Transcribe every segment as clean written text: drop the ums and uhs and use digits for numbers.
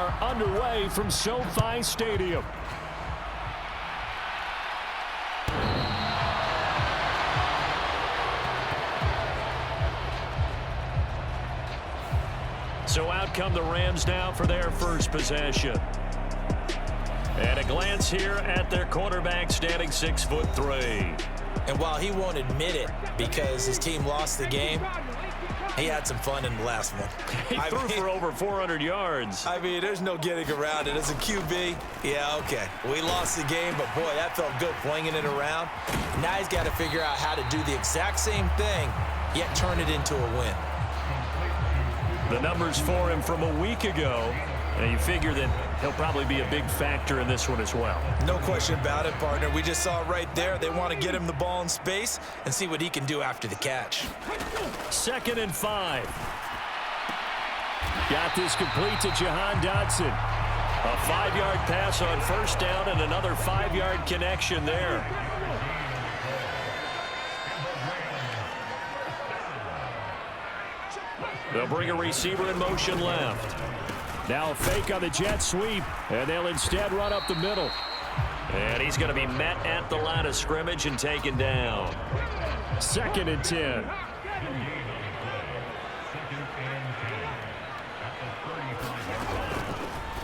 are underway from SoFi Stadium. So out come the Rams now for their first possession. And a glance here at their quarterback, standing 6'3". And while he won't admit it because his team lost the game, he had some fun in the last one. He threw for over 400 yards. I mean, there's no getting around it. As a QB, yeah, okay. We lost the game, but boy, that felt good flinging it around. Now he's got to figure out how to do the exact same thing, yet turn it into a win. The numbers for him from a week ago, and you figure that he'll probably be a big factor in this one as well. No question about it, partner. We just saw it right there. They want to get him the ball in space and see what he can do after the catch. 2nd and 5. Got this complete to Jahan Dotson. A 5-yard pass on first down and another 5-yard connection there. They'll bring a receiver in motion left. Now a fake on the jet sweep, and they'll instead run up the middle. And he's going to be met at the line of scrimmage and taken down. 2nd and 10.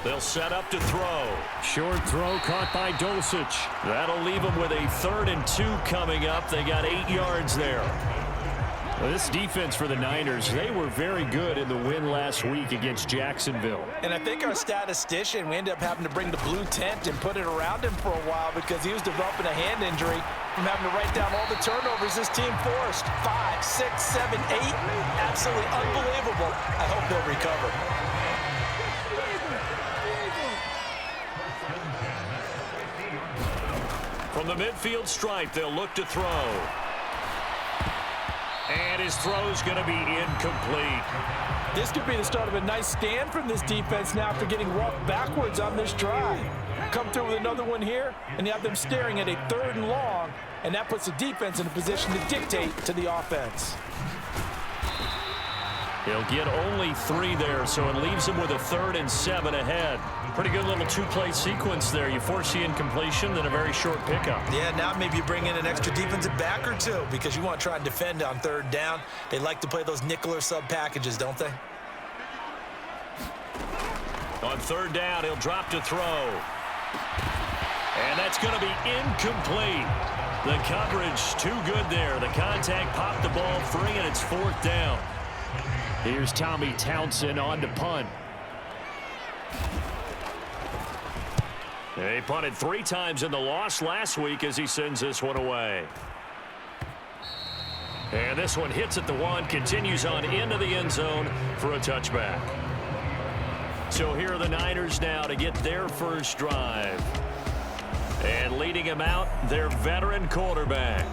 They'll set up to throw. Short throw caught by Dulcich. That'll leave them with a 3rd and 2 coming up. They got 8 yards there. Well, this defense for the Niners, they were very good in the win last week against Jacksonville. And I think our statistician, we ended up having to bring the blue tent and put it around him for a while because he was developing a hand injury from having to write down all the turnovers this team forced. 5, 6, 7, 8. Absolutely unbelievable. I hope he'll recover. From the midfield stripe, they'll look to throw. And his throw's going to be incomplete. This could be the start of a nice stand from this defense now after getting walked backwards on this drive. Come through with another one here, and you have them staring at a 3rd and long, and that puts the defense in a position to dictate to the offense. He'll get only 3 there, so it leaves him with a 3rd and 7 ahead. Pretty good little 2-play sequence there. You force the incompletion, then a very short pickup. Yeah, now maybe you bring in an extra defensive back or 2 because you want to try and defend on 3rd down. They like to play those nickel or sub packages, don't they? On 3rd down, he'll drop to throw. And that's going to be incomplete. The coverage too good there. The contact popped the ball free, and it's 4th down. Here's Tommy Townsend on to punt. He punted 3 times in the loss last week as he sends this one away. And this one hits at the 1, continues on into the end zone for a touchback. So here are the Niners now to get their first drive. And leading him out, their veteran quarterback.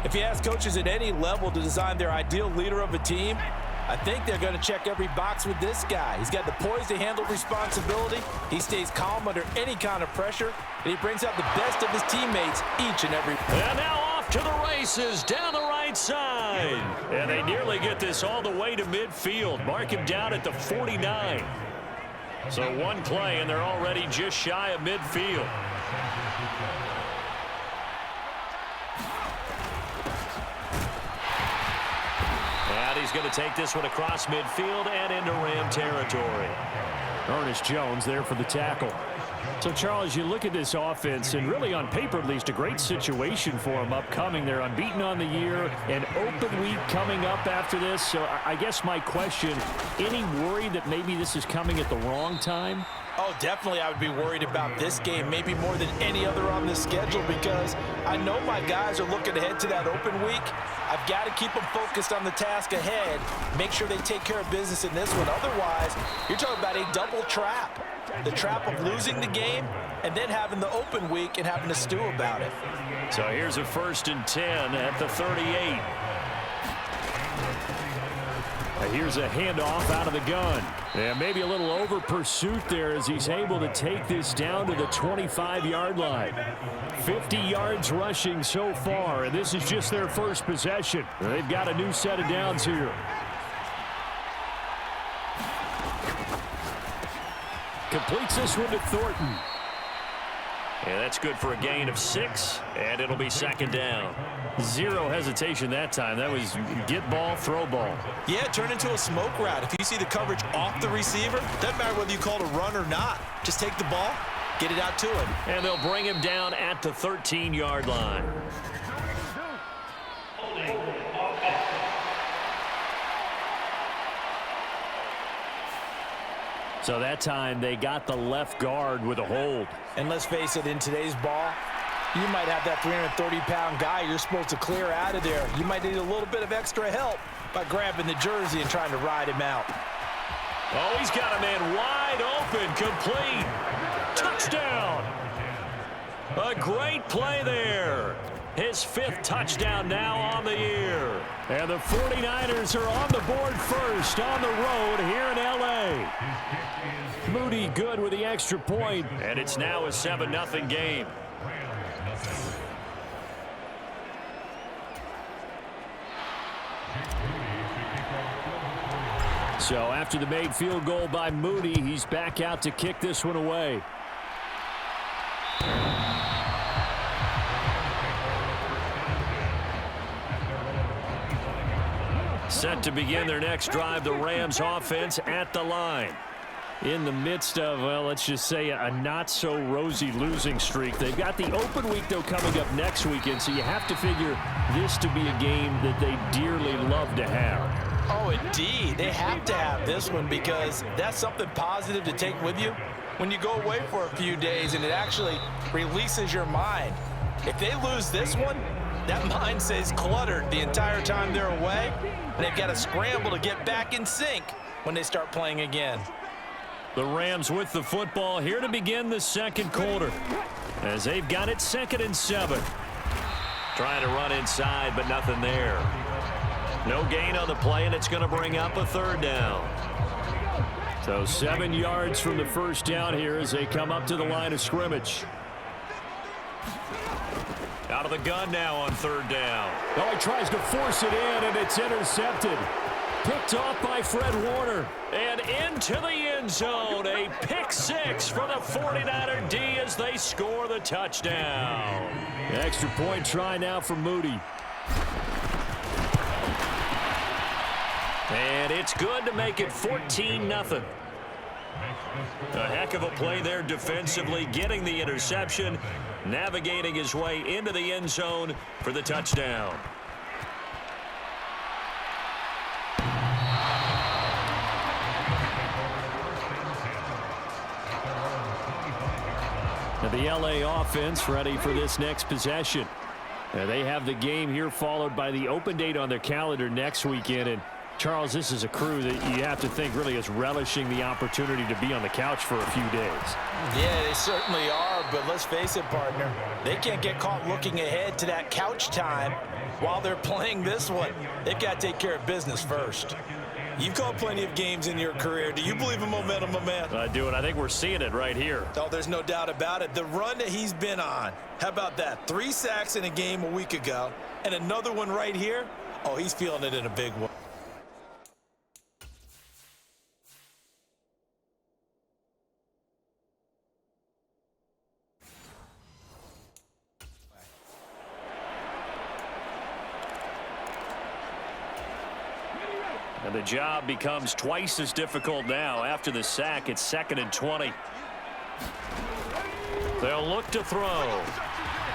If you ask coaches at any level to design their ideal leader of a team, I think they're going to check every box with this guy. He's got the poise to handle responsibility. He stays calm under any kind of pressure, and he brings out the best of his teammates each and every. And now off to the races down the right side. And they nearly get this all the way to midfield. Mark him down at the 49. So 1 play, and they're already just shy of midfield. And he's going to take this one across midfield and into Ram territory. Ernest Jones there for the tackle. So, Charles, you look at this offense, and really on paper at least, a great situation for them upcoming. They're unbeaten on the year, an open week coming up after this. So I guess my question, any worry that maybe this is coming at the wrong time? Oh, definitely I would be worried about this game, maybe more than any other on the schedule, because I know my guys are looking ahead to that open week. I've got to keep them focused on the task ahead, make sure they take care of business in this one. Otherwise, you're talking about a double trap. The trap of losing the game and then having the open week and having to stew about it. So here's a 1st and 10 at the 38. Here's a handoff out of the gun. And maybe a little over pursuit there as he's able to take this down to the 25-yard line. 50 yards rushing so far, and this is just their first possession. They've got a new set of downs here. takes this one to Thornton. And that's good for a gain of 6, and it'll be second down. Zero hesitation that time. That was get ball, throw ball. Yeah, turn into a smoke route. If you see the coverage off the receiver, doesn't matter whether you call it a run or not. Just take the ball, get it out to him. And they'll bring him down at the 13-yard line. So that time they got the left guard with a hold. And let's face it, in today's ball, you might have that 330-pound guy you're supposed to clear out of there. You might need a little bit of extra help by grabbing the jersey and trying to ride him out. Oh, he's got a man wide open, complete. Touchdown. A great play there. His 5th touchdown now on the year. And the 49ers are on the board first on the road here in L.A. Moody good with the extra point. And it's now a 7-0 game. So after the made field goal by Moody, he's back out to kick this one away. Set to begin their next drive, the Rams offense at the line. In the midst of, well, let's just say a not-so-rosy losing streak. They've got the open week, though, coming up next weekend, so you have to figure this to be a game that they dearly love to have. Oh, indeed. They have to have this one because that's something positive to take with you when you go away for a few days, and it actually releases your mind. If they lose this one, that mind stays cluttered the entire time they're away, and they've got to scramble to get back in sync when they start playing again. The Rams with the football here to begin the second quarter as they've got it 2nd and 7. Trying to run inside, but nothing there. No gain on the play, and it's going to bring up a 3rd down. So 7 yards from the first down here as they come up to the line of scrimmage. Out of the gun now on 3rd down. Oh, he tries to force it in, and it's intercepted. Picked off by Fred Warner. And into the end zone. A pick 6 for the 49er D as they score the touchdown. Extra point try now for Moody. And it's good to make it 14-0. A heck of a play there defensively, getting the interception, navigating his way into the end zone for the touchdown. The LA offense ready for this next possession. They have the game here followed by the open date on their calendar next weekend. And Charles, this is a crew that you have to think really is relishing the opportunity to be on the couch for a few days. Yeah, they certainly are, but let's face it, partner. They can't get caught looking ahead to that couch time while they're playing this one. They've got to take care of business first. You've called plenty of games in your career. Do you believe in momentum, my man? I do, and I think we're seeing it right here. Oh, there's no doubt about it. The run that he's been on, how about that? 3 sacks in a game a week ago, and another one right here. Oh, he's feeling it in a big one. And the job becomes twice as difficult now. After the sack, it's 2nd and 20. They'll look to throw.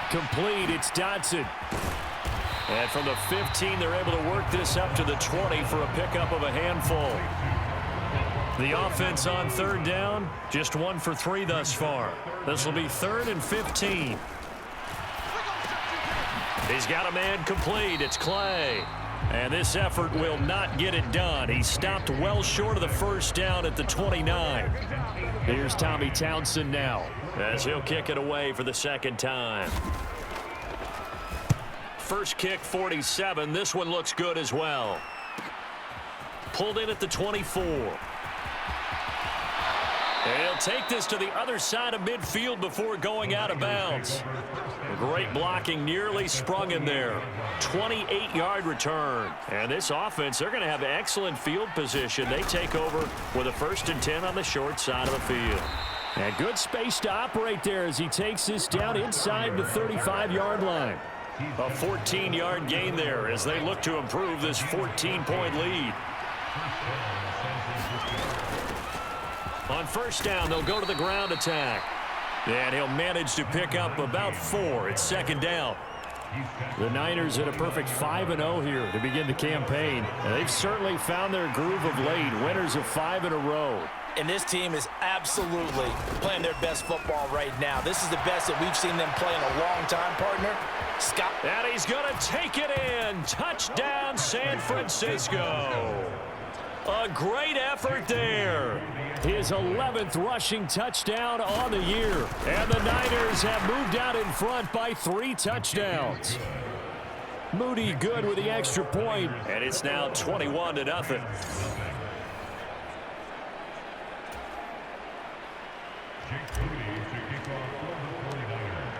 Complete, it's Dodson. And from the 15, they're able to work this up to the 20 for a pickup of a handful. The offense on 3rd down, just 1 for 3 thus far. This will be 3rd and 15. He's got a man complete. It's Clay. And this effort will not get it done. He stopped well short of the first down at the 29. Here's Tommy Townsend now, as he'll kick it away for the 2nd time. First kick, 47. This one looks good as well. Pulled in at the 24. And he'll take this to the other side of midfield before going out of bounds. Great blocking, nearly sprung him there. 28-yard return. And this offense, they're going to have excellent field position. They take over with a 1st and 10 on the short side of the field. And good space to operate there as he takes this down inside the 35-yard line. A 14-yard gain there as they look to improve this 14-point lead. On first down, they'll go to the ground attack. And he'll manage to pick up about 4. It's second down. The Niners at a perfect 5-0 here to begin the campaign. And they've certainly found their groove of late, winners of 5 in a row. And this team is absolutely playing their best football right now. This is the best that we've seen them play in a long time, partner. Scott. And he's going to take it in. Touchdown, San Francisco. A great effort there. His 11th rushing touchdown on the year. And the Niners have moved out in front by 3 touchdowns. Moody good with the extra point. And it's now 21-0.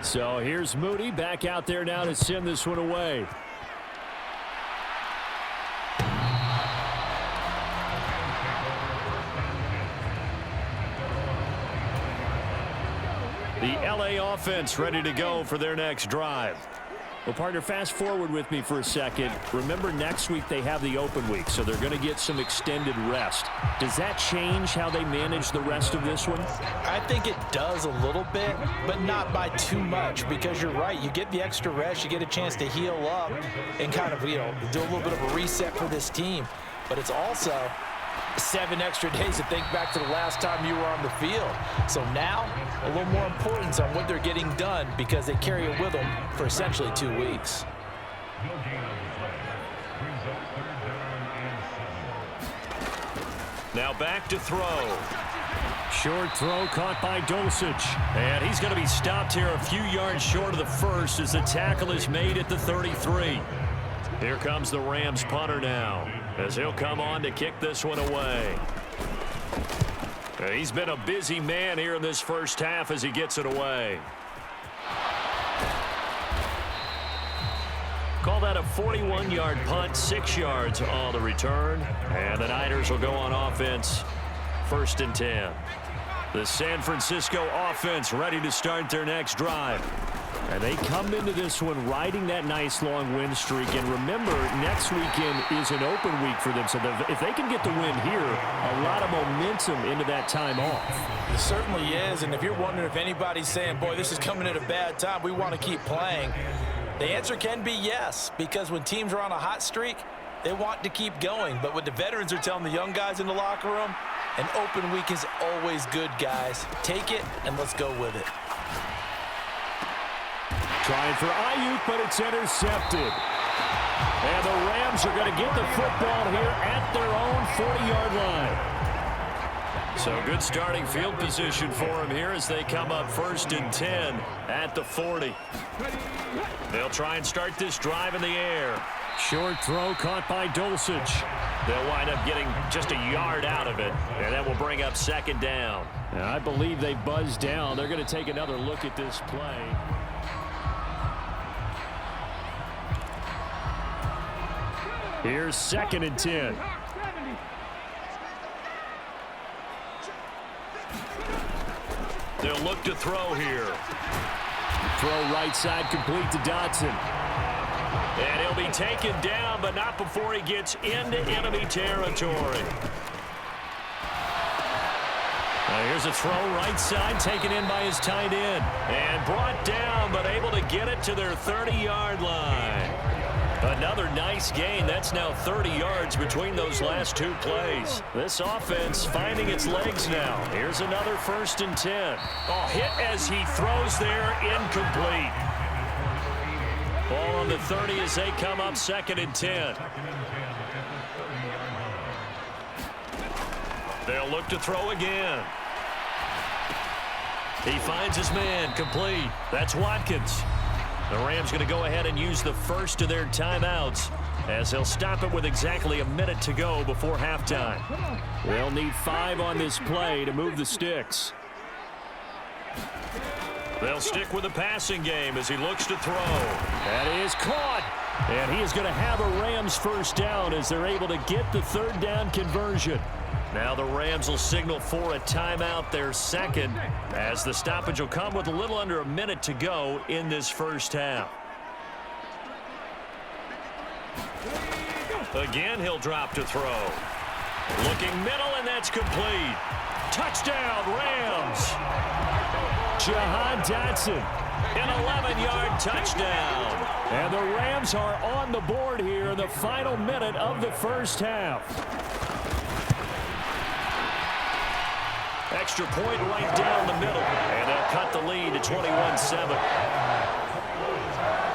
So here's Moody back out there now to send this one away. The LA offense ready to go for their next drive. Well, partner, fast forward with me for a second. Remember, next week they have the open week, so they're going to get some extended rest. Does that change how they manage the rest of this one? I think it does a little bit, but not by too much, because you're right. You get the extra rest, you get a chance to heal up and kind of, do a little bit of a reset for this team. But it's also 7 extra days to think back to the last time you were on the field. So now, a little more importance on what they're getting done because they carry it with them for essentially 2 weeks. Now back to throw. Short throw caught by Dulcich. And he's going to be stopped here a few yards short of the first as the tackle is made at the 33. Here comes the Rams punter now as he'll come on to kick this one away. He's been a busy man here in this first half as he gets it away. Call that a 41-yard punt, 6 yards on the return. And the Niners will go on offense, 1st and 10. The San Francisco offense ready to start their next drive. And they come into this one riding that nice long win streak. And remember, next weekend is an open week for them. So if they can get the win here, a lot of momentum into that time off. It certainly is. And if you're wondering if anybody's saying, boy, this is coming at a bad time, we want to keep playing, the answer can be yes. Because when teams are on a hot streak, they want to keep going. But what the veterans are telling the young guys in the locker room, an open week is always good, guys. Take it and let's go with it. Trying for Ayuk, but it's intercepted. And the Rams are going to get the football here at their own 40-yard line. So good starting field position for them here as they come up 1st and 10 at the 40. They'll try and start this drive in the air. Short throw caught by Dulcich. They'll wind up getting just a yard out of it, and that will bring up 2nd down. And I believe they buzzed down. They're going to take another look at this play. Here's 2nd and 10. They'll look to throw here. Throw right side complete to Dotson. And he'll be taken down, but not before he gets into enemy territory. Here's a throw right side taken in by his tight end. And brought down, but able to get it to their 30-yard line. Another nice gain. That's now 30 yards between those last 2 plays. This offense finding its legs now. Here's another 1st and 10. Oh, hit as he throws there, incomplete. Ball on the 30 as they come up 2nd and 10. They'll look to throw again. He finds his man, complete. That's Watkins. The Rams going to go ahead and use the first of their timeouts as they'll stop it with exactly a minute to go before halftime. They'll need 5 on this play to move the sticks. They'll stick with the passing game as he looks to throw. That is caught. And he is going to have a Rams 1st down as they're able to get the 3rd down conversion. Now the Rams will signal for a timeout, their second, as the stoppage will come with a little under a minute to go in this first half. Again, he'll drop to throw. Looking middle, and that's complete. Touchdown, Rams. Jahan Dotson. An 11-yard touchdown. And the Rams are on the board here in the final minute of the first half. Extra point right down the middle. And they'll cut the lead to 21-7.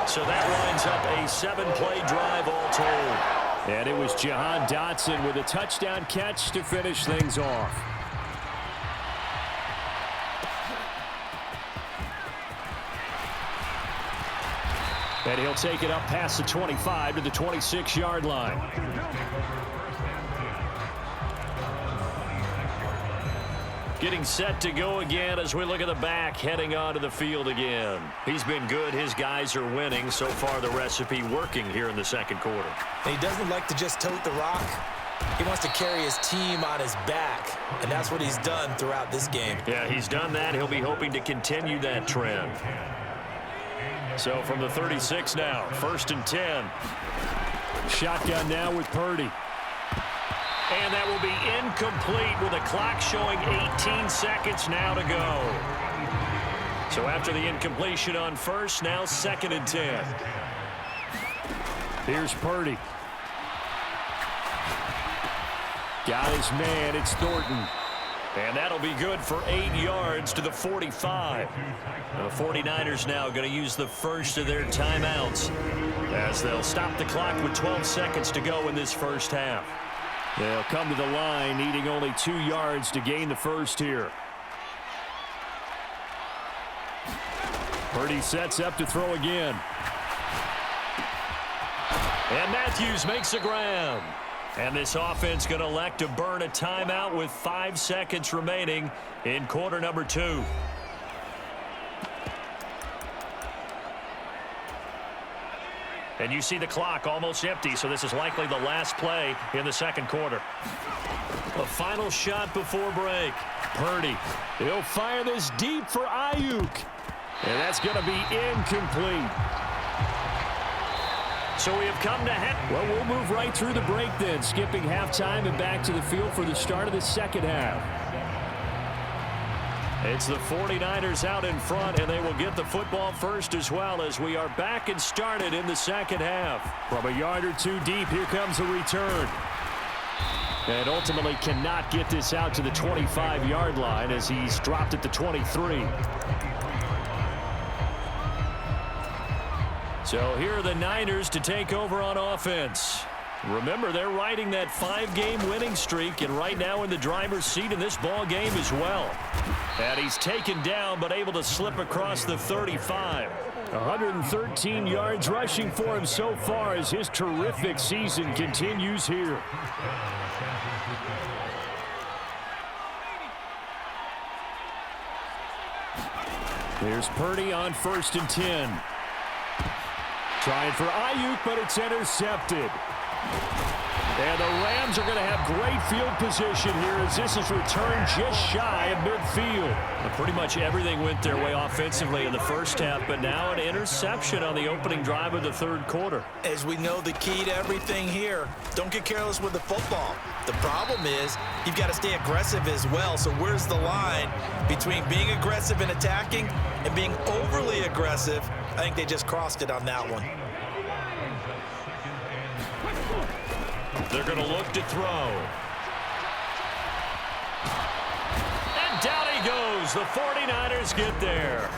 So that lines up a 7-play drive all told. And it was Jahan Dotson with a touchdown catch to finish things off. And he'll take it up past the 25 to the 26-yard line. Getting set to go again as we look at the back heading onto the field again. He's been good. His guys are winning. So far, the recipe working here in the second quarter. He doesn't like to just tote the rock. He wants to carry his team on his back, and that's what he's done throughout this game. Yeah, he's done that. He'll be hoping to continue that trend. So from the 36 now, 1st and 10. Shotgun now with Purdy. And that will be incomplete with a clock showing 18 seconds now to go. So after the incompletion on first, now 2nd and 10. Here's Purdy. Got his man. It's Thornton. And that'll be good for 8 yards to the 45. The 49ers now going to use the first of their timeouts as they'll stop the clock with 12 seconds to go in this first half. They'll come to the line needing only 2 yards to gain the first here. Purdy sets up to throw again. And Matthews makes a grab. And this offense going to elect to burn a timeout with 5 seconds remaining in quarter number 2. And you see the clock almost empty, so this is likely the last play in the second quarter. A final shot before break. Purdy. He'll fire this deep for Ayuk. And that's going to be incomplete. So we have come to head. Well, we'll move right through the break then, skipping halftime and back to the field for the start of the second half. It's the 49ers out in front, and they will get the football first as well as we are back and started in the second half. From a yard or two deep, here comes the return. And ultimately cannot get this out to the 25-yard line as he's dropped at the 23. So here are the Niners to take over on offense. Remember, they're riding that 5-game winning streak, and right now in the driver's seat in this ball game as well. And he's taken down, but able to slip across the 35. 113 yards rushing for him so far as his terrific season continues here. Here's Purdy on 1st and 10. Trying for Ayuk, but it's intercepted. And the Rams are going to have great field position here as this is returned just shy of midfield. Pretty much everything went their way offensively in the first half, but now an interception on the opening drive of the third quarter. As we know, the key to everything here, don't get careless with the football. The problem is you've got to stay aggressive as well. So where's the line between being aggressive and attacking and being overly aggressive? I think they just crossed it on that one. They're going to look to throw. And down he goes. The 49ers get there.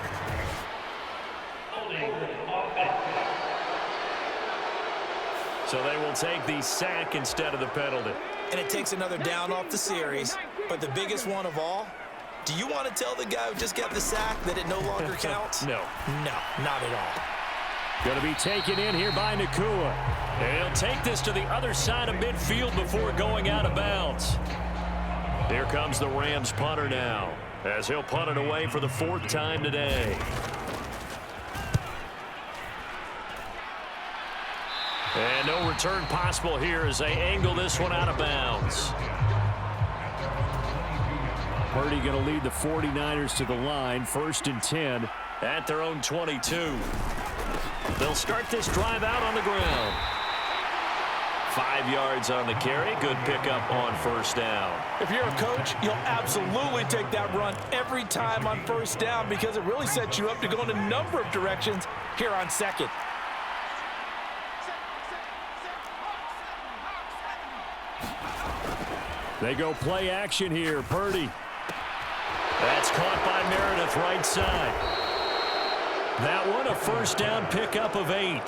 So they will take the sack instead of the penalty. And it takes another down off the series. But the biggest one of all, do you want to tell the guy who just got the sack that it no longer counts? No. No, not at all. Going to be taken in here by Nakua. And he'll take this to the other side of midfield before going out of bounds. Here comes the Rams punter now, as he'll punt it away for the 4th time today. And no return possible here as they angle this one out of bounds. Purdy going to lead the 49ers to the line, 1st and 10. At their own 22. They'll start this drive out on the ground. 5 yards on the carry. Good pickup on 1st down. If you're a coach, you'll absolutely take that run every time on 1st down because it really sets you up to go in a number of directions here on 2nd. They go play action here. Purdy. That's caught by Meredith, right side. That one, a 1st down pickup of 8.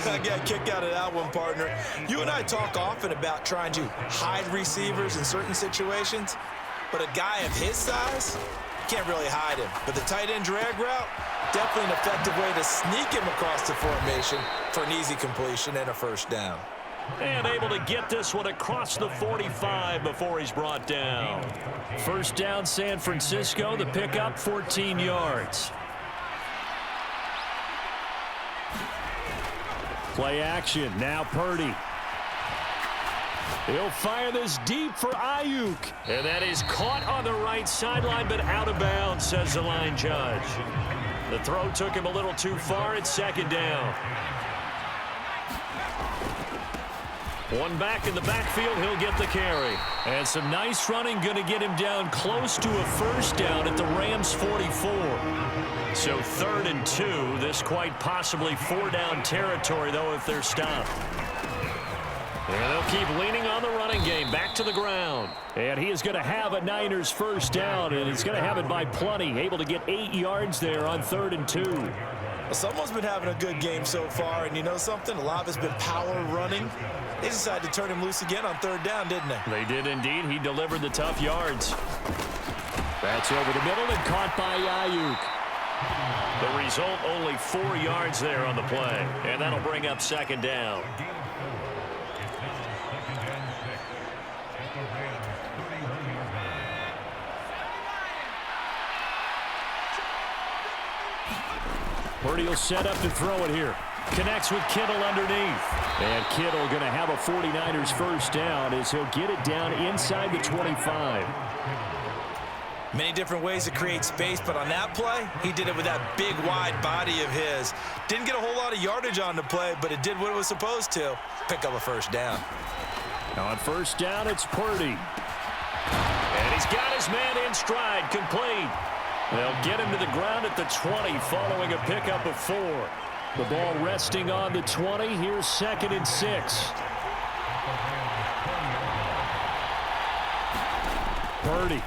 I got a kick out of that one, partner. You and I talk often about trying to hide receivers in certain situations, but a guy of his size, you can't really hide him. But the tight end drag route, definitely an effective way to sneak him across the formation for an easy completion and a 1st down. And able to get this one across the 45 before he's brought down. 1st down, San Francisco. The pickup, 14 yards. Play action. Now Purdy. He'll fire this deep for Ayuk. And that is caught on the right sideline, but out of bounds, says the line judge. The throw took him a little too far. It's 2nd down. One back in the backfield. He'll get the carry. And some nice running, going to get him down close to a 1st down at the Rams' 44. So 3rd and 2. This quite possibly 4-down territory, though, if they're stopped. And they'll keep leaning on the running game. Back to the ground. And he is going to have a Niners 1st down, and he's going to have it by plenty. Able to get 8 yards there on 3rd and 2. Well, someone's been having a good game so far, and you know something? A lot of it's been power running. They decided to turn him loose again on 3rd down, didn't they? They did indeed. He delivered the tough yards. That's over the middle and caught by Ayuk. The result, only 4 yards there on the play. And that'll bring up 2nd down. Purdy will set up to throw it here. Connects with Kittle underneath. And Kittle going to have a 49ers 1st down as he'll get it down inside the 25. Many different ways to create space, but on that play, he did it with that big, wide body of his. Didn't get a whole lot of yardage on the play, but it did what it was supposed to. Pick up a 1st down. On 1st down, it's Purdy. And he's got his man in stride, complete. They'll get him to the ground at the 20 following a pickup of 4. The ball resting on the 20. Here's 2nd and 6. Purdy.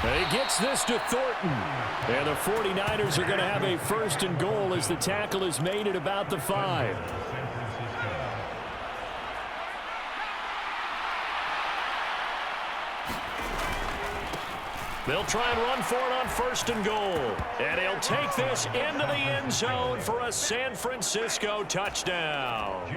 He gets this to Thornton. And the 49ers are going to have a 1st and goal as the tackle is made at about the 5. They'll try and run for it on 1st and goal. And he'll take this into the end zone for a San Francisco touchdown.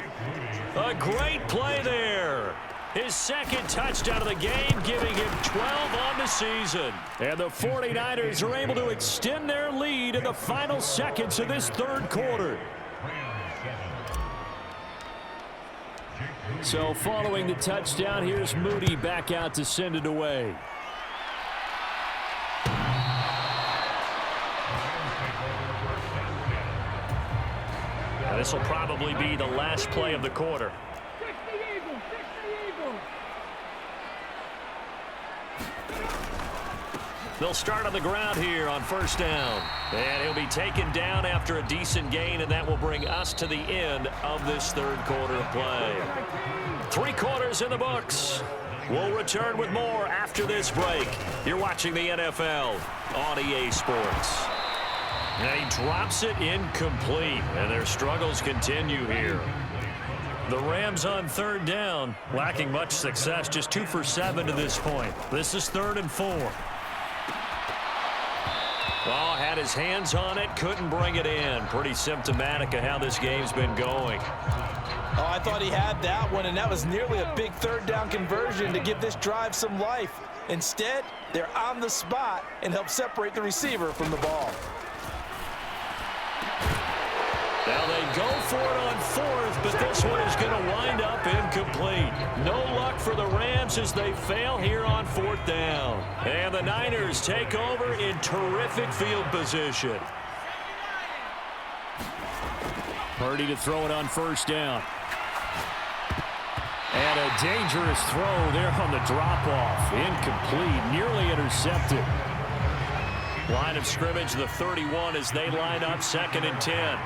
A great play there. His 2nd touchdown of the game, giving him 12 on the season. And the 49ers are able to extend their lead in the final seconds of this 3rd quarter. So following the touchdown, here's Moody back out to send it away. This will probably be the last play of the quarter. They'll start on the ground here on 1st down. And he'll be taken down after a decent gain, and that will bring us to the end of this 3rd quarter of play. 3 quarters in the books. We'll return with more after this break. You're watching the NFL on EA Sports. And he drops it incomplete, and their struggles continue here. The Rams on 3rd down, lacking much success, just 2 for 7 to this point. This is 3rd and 4. Oh, had his hands on it, couldn't bring it in. Pretty symptomatic of how this game's been going. Oh, I thought he had that one, and that was nearly a big 3rd down conversion to give this drive some life. Instead, they're on the spot and help separate the receiver from the ball. Now they go for it on 4th, but this one is going to wind up incomplete. No luck for the Rams as they fail here on 4th down. And the Niners take over in terrific field position. Purdy to throw it on 1st down. And a dangerous throw there on the drop-off. Incomplete, nearly intercepted. Line of scrimmage, the 31 as they line up 2nd and 10.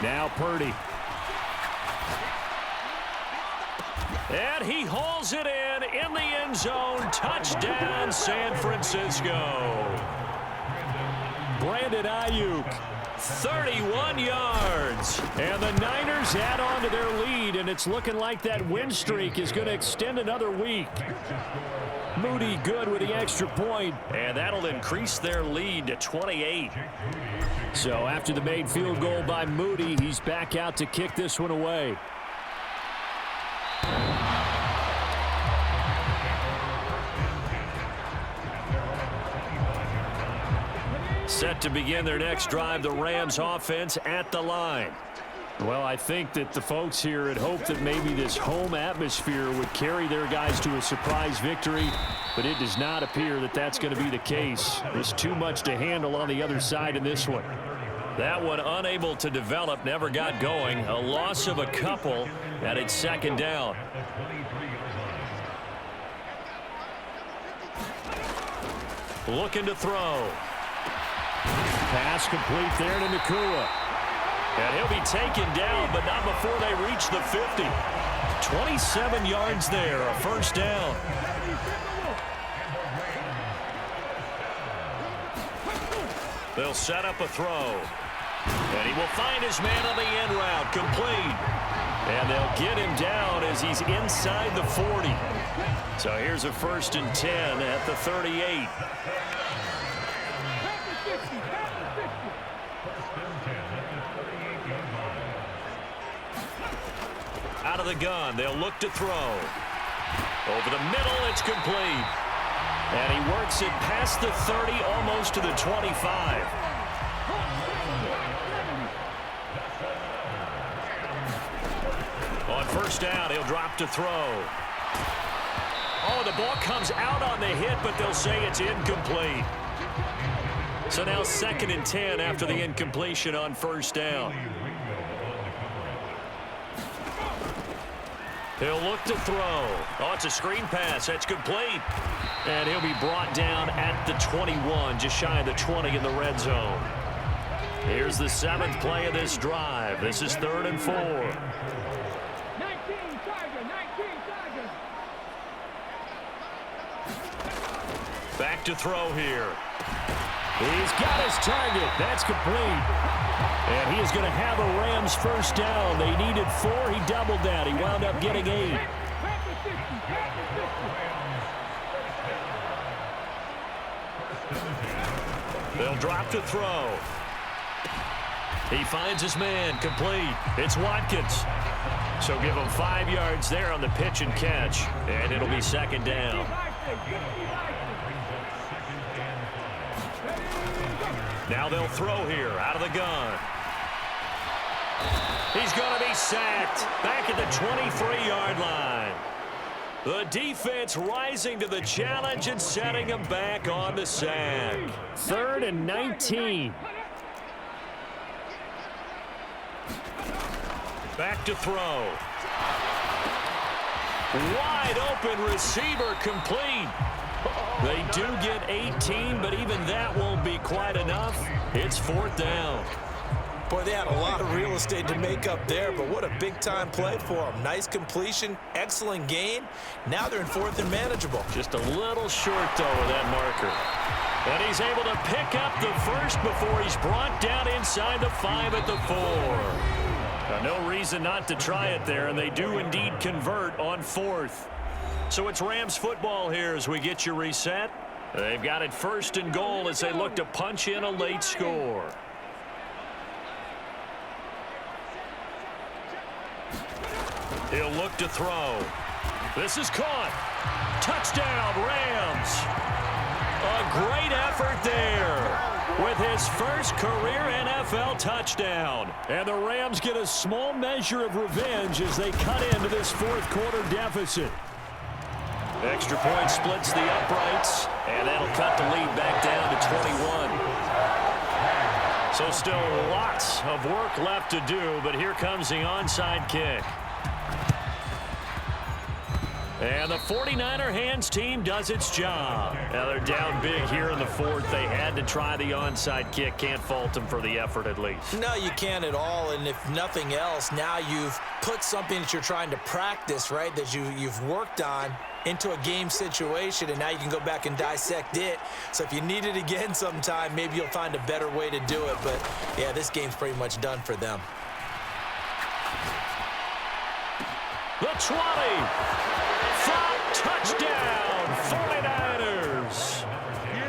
Now Purdy. And he hauls it in the end zone. Touchdown, San Francisco. Brandon Ayuk. 31 yards. And the Niners add on to their lead, and it's looking like that win streak is going to extend another week. Moody good with the extra point. And that'll increase their lead to 28. So after the made field goal by Moody, he's back out to kick this one away. Set to begin their next drive, the Rams offense at the line. Well, I think that the folks here had hoped that maybe this home atmosphere would carry their guys to a surprise victory, but it does not appear that that's going to be the case. There's too much to handle on the other side in this one. That one unable to develop, never got going. A loss of a couple, and it's 2nd down. Looking to throw. Pass complete there to Nakua. And he'll be taken down, but not before they reach the 50. 27 yards there, a 1st down. They'll set up a throw. And he will find his man on the end route, complete. And they'll get him down as he's inside the 40. So here's a 1st and 10 at the 38. Out of the gun, they'll look to throw. Over the middle, it's complete. And he works it past the 30, almost to the 25. On 1st down, he'll drop to throw. Oh, the ball comes out on the hit, but they'll say it's incomplete. So now 2nd and 10 after the incompletion on 1st down. He'll look to throw. Oh, it's a screen pass. That's complete. And he'll be brought down at the 21, just shy of the 20 in the red zone. Here's the 7th play of this drive. This is 3rd and 4. 19 Chargers. Back to throw here. He's got his target. That's complete. And he is going to have a Rams 1st down. They needed 4. He doubled that. He wound up getting 8. They'll drop to throw. He finds his man, complete. It's Watkins. So give him 5 yards there on the pitch and catch. And it'll be 2nd down. Now they'll throw here out of the gun. He's going to be sacked back at the 23-yard line. The defense rising to the challenge and setting him back on the sack. 3rd and 19. Back to throw. Wide open receiver, complete. They do get 18, but even that won't be quite enough. It's 4th down. Boy, they had a lot of real estate to make up there, but what a big-time play for them. Nice completion, excellent gain. Now they're in 4th and manageable. Just a little short, though, of that marker. And he's able to pick up the 1st before he's brought down inside the 5 at the 4. Now, no reason not to try it there, and they do indeed convert on 4th. So it's Rams football here as we get you reset. They've got it 1st and goal as they look to punch in a late score. He'll look to throw. This is caught. Touchdown, Rams. A great effort there. with his first career NFL touchdown. And the Rams get a small measure of revenge as they cut into this fourth quarter deficit. Extra point splits the uprights, and that'll cut the lead back down to 21. So still lots of work left to do, but here comes the onside kick. And the 49er hands team does its job. Now they're down big here in the fourth. They had to try the onside kick. Can't fault them for the effort at least. No, you can't at all. And if nothing else, now you've put something that you're trying to practice, right, that you've worked on into a game situation, and now you can go back and dissect it. So if you need it again sometime, maybe you'll find a better way to do it. But, yeah, this game's pretty much done for them. The 20. Touchdown, 49ers.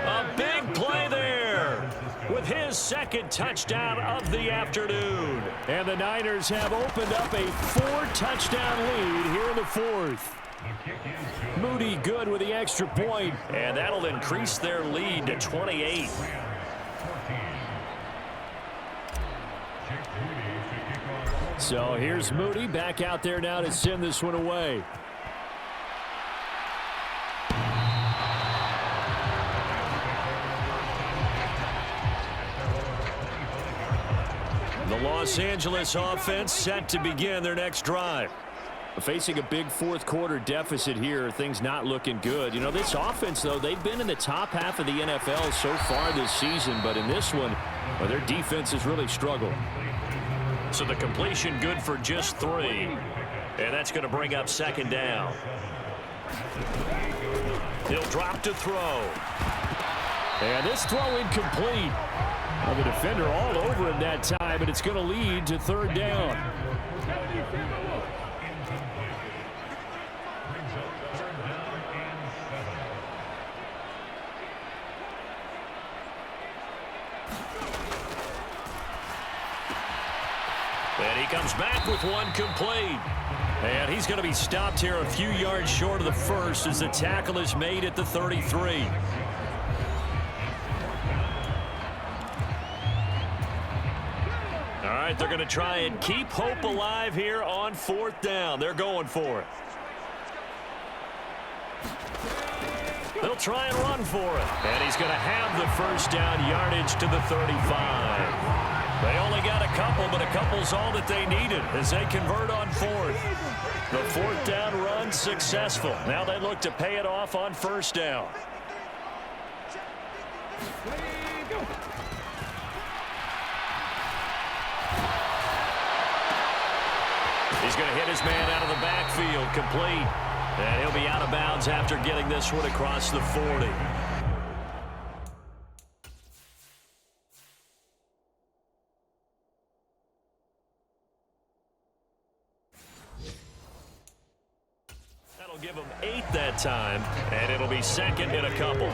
A big play there with his second touchdown of the afternoon. And the Niners have opened up a 4-touchdown lead here in the fourth. Moody good with the extra point, and that'll increase their lead to 28. So here's Moody back out there now to send this one away. The Los Angeles offense set to begin their next drive. Facing a big fourth quarter deficit here, things not looking good. You know, this offense, though, they've been in the top half of the NFL so far this season, but in this one, well, their defense has really struggled. So the completion good for just 3, and that's going to bring up second down. He'll drop to throw. And this throw incomplete. Well, the defender all over him that time, and it's going to lead to third down. And he comes back with one complete. And he's going to be stopped here a few yards short of the first as the tackle is made at the 33. All right, they're going to try and keep hope alive here on fourth down. They're going for it. They'll try and run for it. And he's going to have the first down yardage to the 35. They only got a couple, but a couple's all that they needed as they convert on fourth. The fourth down run successful. Now they look to pay it off on first down. He's going to hit his man out of the backfield, complete. And he'll be out of bounds after getting this one across the 40. That'll give him 8 that time, and it'll be second and a couple.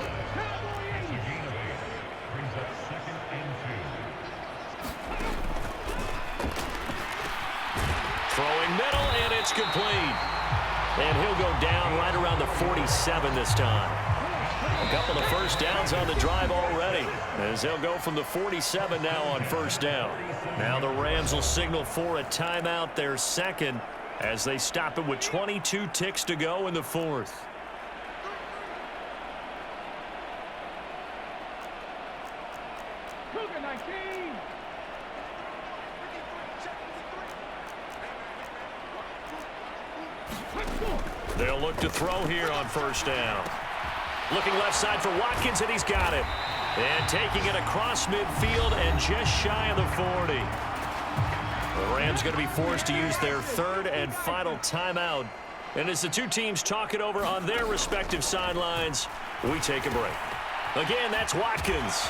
Throwing middle, and it's complete. And he'll go down right around the 47 this time. A couple of first downs on the drive already, as they'll go from the 47 now on first down. Now the Rams will signal for a timeout, their second, as they stop it with 22 ticks to go in the fourth. They'll look to throw here on first down. Looking left side for Watkins, and he's got it. And taking it across midfield and just shy of the 40. The Rams going to be forced to use their third and final timeout. And as the two teams talk it over on their respective sidelines, we take a break. Again, that's Watkins.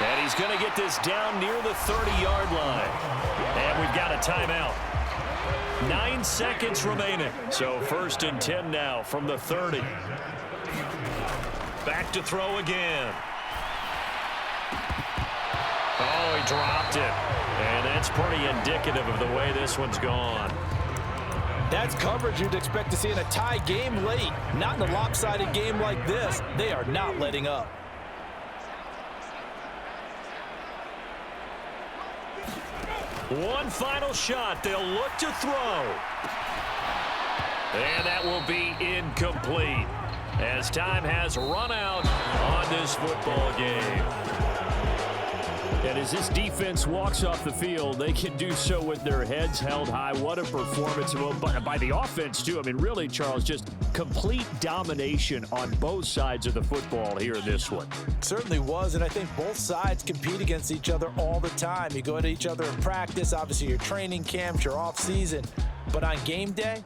And he's going to get this down near the 30-yard line. And we've got a timeout. 9 seconds remaining. So first and 10 now from the 30. Back to throw again. Oh, he dropped it. And that's pretty indicative of the way this one's gone. That's coverage you'd expect to see in a tie game late. Not in a lopsided game like this. They are not letting up. One final shot. They'll look to throw. And that will be incomplete as time has run out on this football game. And as this defense walks off the field, they can do so with their heads held high. What a performance by the offense, too. I mean, really, Charles, just complete domination on both sides of the football here in this one. Certainly was, and I think both sides compete against each other all the time. You go at each other in practice, obviously your training camps, your off-season. But on game day,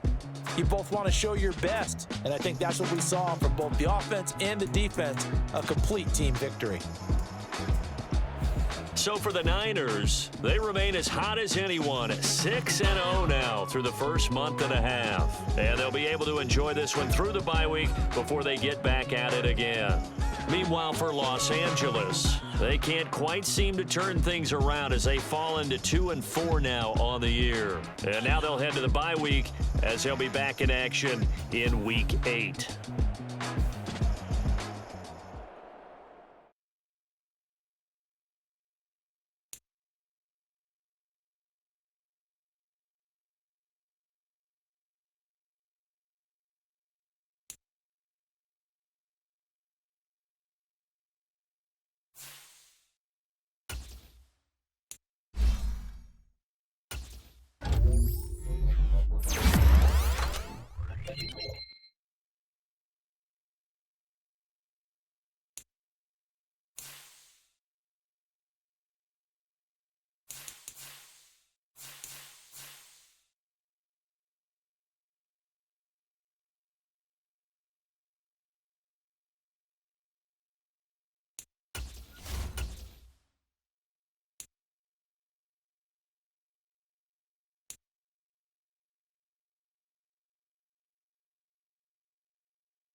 you both want to show your best, and I think that's what we saw from both the offense and the defense, a complete team victory. So for the Niners, they remain as hot as anyone, 6-0 now through the first month and a half. And they'll be able to enjoy this one through the bye week before they get back at it again. Meanwhile, for Los Angeles, they can't quite seem to turn things around as they fall into 2-4 now on the year. And now they'll head to the bye week as they'll be back in action in Week 8.